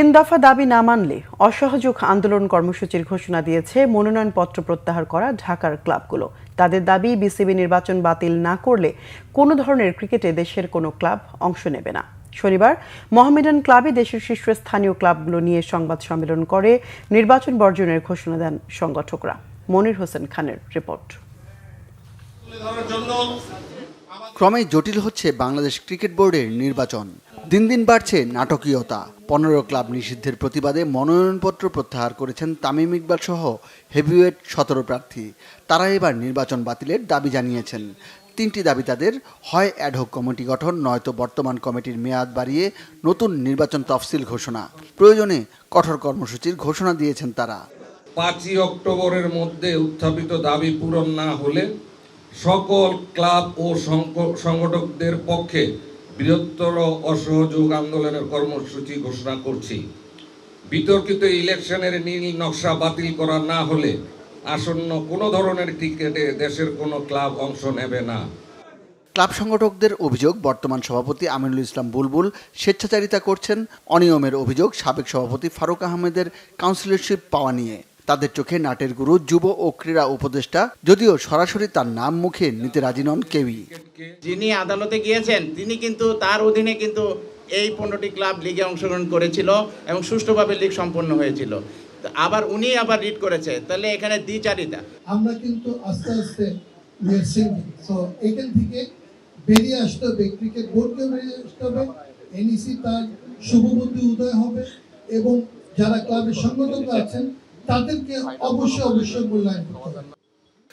তিন দফা দাবি না মানলে অসহযোগ আন্দোলন কর্মসূচির ঘোষণা দিয়েছে মনোনয়নপত্র প্রত্যাহার করা ঢাকার ক্লাবগুলো। তাদের দাবি, বিসিবি নির্বাচন বাতিল না করলে কোনো ধরনের ক্রিকেটে দেশের কোনো ক্লাব অংশ নেবে না। শনিবার মোহামেডান ক্লাবে দেশের শীর্ষস্থানীয় ক্লাবগুলো নিয়ে সংবাদ সম্মেলন করে নির্বাচন বর্জনের ঘোষণা দেন সংগঠকরা। মনির হোসেন খানের রিপোর্ট। ক্রমেই জটিল হচ্ছে বাংলাদেশ ক্রিকেট বোর্ডের নির্বাচন। দিন দিন বাড়ছে নাটকীয়তা। 15 ক্লাব নিষিদ্ধের প্রতিবাদে মনোনয়নপত্র প্রত্যাহার করেছেন তামিম ইকবাল সহ হেভিওয়েট 17 প্রার্থী। তারা এবার নির্বাচন বাতিলের দাবি জানিয়েছেন। 3টি দাবি তাদের: হয় অ্যাডহক কমিটি গঠন, নয়তো বর্তমান কমিটির মেয়াদ বাড়িয়ে নতুন নির্বাচন তফসিল ঘোষণা। প্রয়োজনে কঠোর কর্মসূচির ঘোষণা দিয়েছেন তারা। 5 অক্টোবরের মধ্যে উত্থাপিত দাবি পূরণ না হলে সকল ক্লাব ও সংগঠকদের পক্ষে বৃহত্তর অসহযোগ আন্দোলনের কর্মসূচি ঘোষণা করছি। বিতর্কিত ইলেকশনের নীল নকশা বাতিল করা না হলে আসন্ন কোনো ধরনের ক্রিকেটে দেশের কোনো ক্লাব অংশ নেবে না। ক্লাব সংগঠকদের অভিযোগ, বর্তমান সভাপতি আমিনুল ইসলাম বুলবুল স্বেচ্ছাচারিতা করছেন। অনিয়মের অভিযোগ সাবেক সভাপতি ফারুক আহমেদের কাউন্সিলরশিপ পাওয়া নিয়ে। তাদের চোখে নাটের গুরু যুব ও ক্রীড়া উপদেষ্টা, যদিও সরাসরি তার নাম মুখে নিতে রাজি নন কেউই। যিনি আদালতে গিয়েছেন তিনি কিন্তু তার অধীনে কিন্তু এই 15টি ক্লাব লিগে অংশগ্রহণ করেছিল এবং সুষ্ঠুভাবে লিগ সম্পন্ন হয়েছিল। আবার উনি আবার রিট করেছে, তাহলে এখানে দ্বিচারিতা। আমরা কিন্তু আস্তে আস্তে এখান থেকে বেরিয়ে আসতে হবে, ক্রিকেট বোর্ডকে বেরিয়ে আসতে হবে, এনইসি তার শুভবুদ্ধি উদয় হবে এবং যারা ক্লাবের সংগঠক আছেন তাদেরকে অবশ্যই মূল্যায়ন করতে হবে।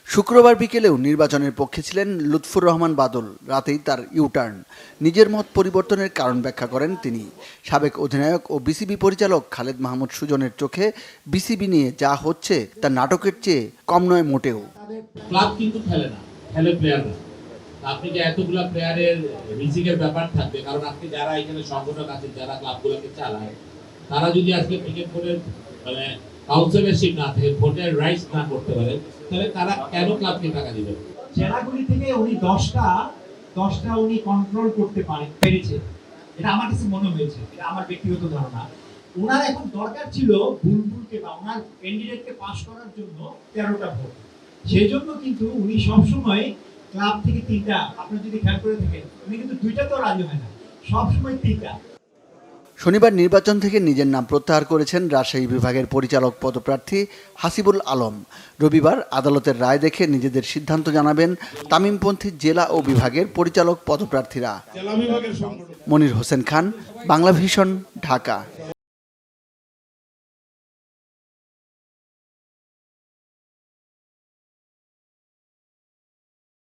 শুক্রবার বিকেলেও নির্বাচনের পক্ষে ছিলেন লুৎফুর রহমান বাদল। রাতেই তার ইউটার্ন। নিজের মত পরিবর্তনের কারণ ব্যাখ্যা করেন তিনি। সাবেক অধিনায়ক ও বিসিবি পরিচালক খালেদ মাহমুদ সুজনের চোখে বিসিবি নিয়ে যা হচ্ছে তা নাটকের চেয়ে কম নয় মোটেও। ক্লাব কিন্তু খেলে না, খেলে প্লেয়াররা। আপনি যে এতগুলো প্লেয়ারের রিজিকের ব্যাপার থাকবে, কারণ আপনি যারা এখানে সংগঠক আছেন, যারা ক্লাবগুলোকে চালায়, তারা যদি আজকে ক্রিকেট বোর্ডের কাউন্সিলরশিপ না থাকে, ভোটের রাইটস না করতে পারে, তাহলে তারা কেন ক্লাবকে টাকা দিবে? জেলাগুলি থেকে উনি 10টা উনি কন্ট্রোল করতে পেরেছে, এটা আমার কাছে মনে হয়েছে, এটা আমার ব্যক্তিগত ধারণা। ওনার এখন দরকার ছিল বুলবুলকে বা ওনার ক্যান্ডিডেটকে পাস করার জন্য 13টা ভোট। সেই জন্য কিন্তু উনি সবসময় ক্লাব থেকে 3টা, আপনি যদি খেয়াল করে থাকেন, উনি কিন্তু 2টাতেও রাজি হয় না, সবসময় 3টা। শনিবার নির্বাচন থেকে নিজের নাম প্রত্যাহার করেছেন রাজশাহী বিভাগের পরিচালক পদপ্রার্থী হাসিবুল আলম। রবিবার আদালতের রায় দেখে নিজেদের সিদ্ধান্ত জানাবেন তামিমপন্থী জেলা ও বিভাগের পরিচালক পদপ্রার্থীরা। মনির হোসেন খান, বাংলা ভিশন, ঢাকা।